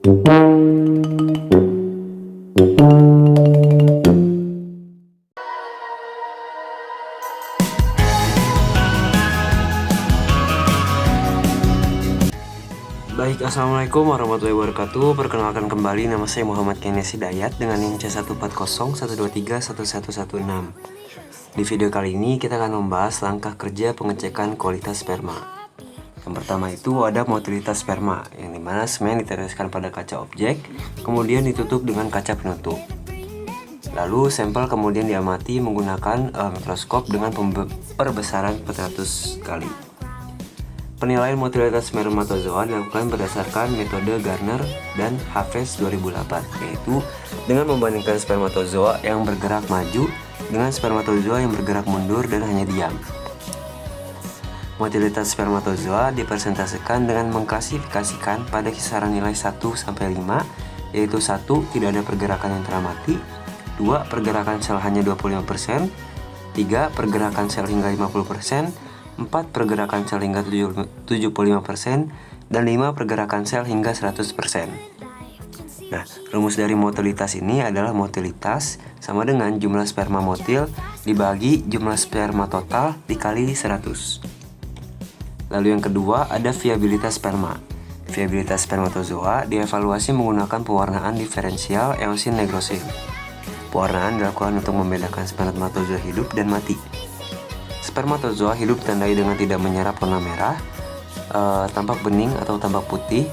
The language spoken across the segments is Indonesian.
Baik, assalamualaikum warahmatullahi wabarakatuh. Perkenalkan kembali, nama saya Muhammad Kenneth Hidayat dengan NIM C140123116. Di video kali ini kita akan membahas langkah kerja pengecekan kualitas sperma. Yang pertama itu ada motilitas sperma, yang dimana semen ditereskan pada kaca objek, kemudian ditutup dengan kaca penutup. Lalu sampel kemudian diamati menggunakan mikroskop dengan perbesaran 400 kali. Penilaian motilitas spermatozoa dilakukan berdasarkan metode Garner dan Haves 2008, yaitu dengan membandingkan spermatozoa yang bergerak maju dengan spermatozoa yang bergerak mundur dan hanya diam. Motilitas spermatozoa dipresentasikan dengan mengklasifikasikan pada kisaran nilai 1-5, yaitu 1. Tidak ada pergerakan yang teramati, 2. Pergerakan sel hanya 25%, 3. Pergerakan sel hingga 50%, 4. Pergerakan sel hingga 75%, dan 5. Pergerakan sel hingga 100%. Nah, rumus dari motilitas ini adalah motilitas sama dengan jumlah sperma motil dibagi jumlah sperma total dikali 100. Lalu yang kedua ada viabilitas sperma. Viabilitas spermatozoa dievaluasi menggunakan pewarnaan diferensial eosin negrosin. Pewarnaan dilakukan untuk membedakan spermatozoa hidup dan mati. Spermatozoa hidup ditandai dengan tidak menyerap warna merah, tampak bening atau tampak putih.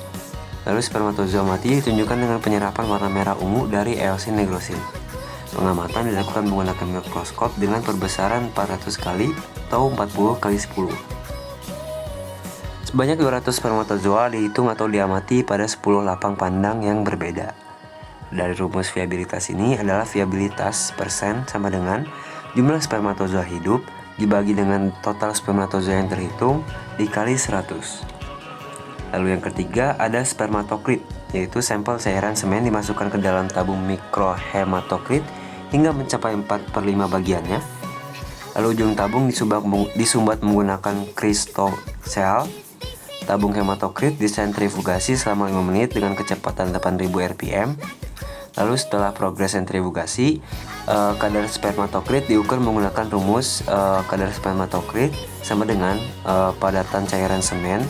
Lalu spermatozoa mati ditunjukkan dengan penyerapan warna merah ungu dari eosin negrosin. Pengamatan dilakukan menggunakan mikroskop dengan perbesaran 400 kali atau 40 kali 10. Sebanyak 200 spermatozoa dihitung atau diamati pada 10 lapang pandang yang berbeda. Dari rumus viabilitas ini adalah viabilitas persen sama dengan jumlah spermatozoa hidup dibagi dengan total spermatozoa yang terhitung dikali 100. Lalu yang ketiga ada spermatokrit, yaitu sampel cairan semen dimasukkan ke dalam tabung mikrohematokrit hingga mencapai 4/5 bagiannya. Lalu ujung tabung disumbat menggunakan kristosel. Tabung hematokrit disentrifugasi selama 5 menit dengan kecepatan 8000 rpm. Lalu setelah progres sentrifugasi, kadar spermatokrit diukur menggunakan rumus kadar spermatokrit sama dengan padatan cairan semen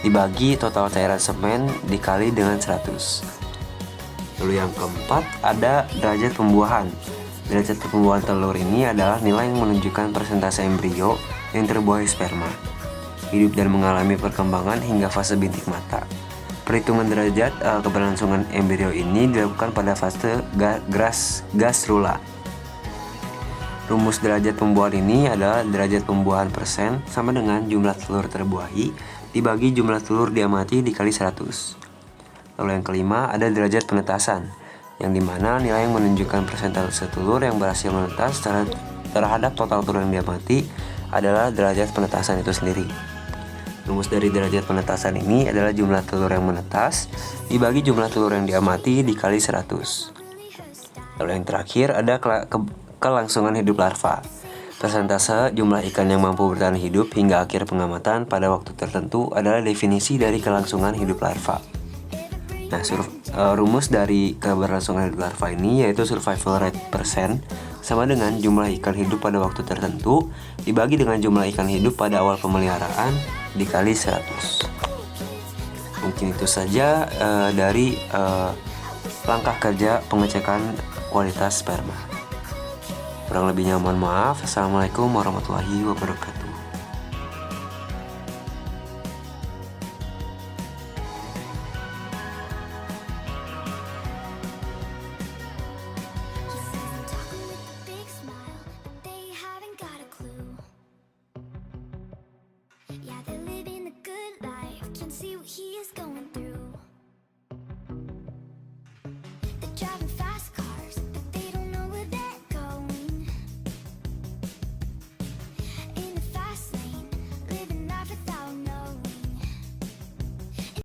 dibagi total cairan semen dikali dengan 100. Lalu yang keempat ada derajat pembuahan. Derajat pembuahan telur ini adalah nilai yang menunjukkan persentase embrio yang terbuahi sperma, hidup dan mengalami perkembangan hingga fase bintik mata. Perhitungan derajat keberlangsungan embrio ini dilakukan pada fase gastrula. Rumus derajat pembuahan ini adalah derajat pembuahan persen sama dengan jumlah telur terbuahi dibagi jumlah telur diamati dikali 100. Lalu yang kelima ada derajat penetasan, yang dimana nilai yang menunjukkan persentase telur yang berhasil menetas terhadap total telur yang diamati adalah derajat penetasan itu sendiri. Rumus dari derajat penetasan ini adalah jumlah telur yang menetas dibagi jumlah telur yang diamati dikali 100. Lalu yang terakhir ada kelangsungan hidup larva. Persentase jumlah ikan yang mampu bertahan hidup hingga akhir pengamatan pada waktu tertentu adalah definisi dari kelangsungan hidup larva. Nah, rumus dari keberlangsungan hidup larva ini yaitu survival rate persen sama dengan jumlah ikan hidup pada waktu tertentu dibagi dengan jumlah ikan hidup pada awal pemeliharaan dikali 100. Mungkin itu saja dari langkah kerja pengecekan kualitas sperma. Kurang lebihnya mohon maaf. Assalamualaikum warahmatullahi wabarakatuh. Yeah, they're living a good life. Can see what he is going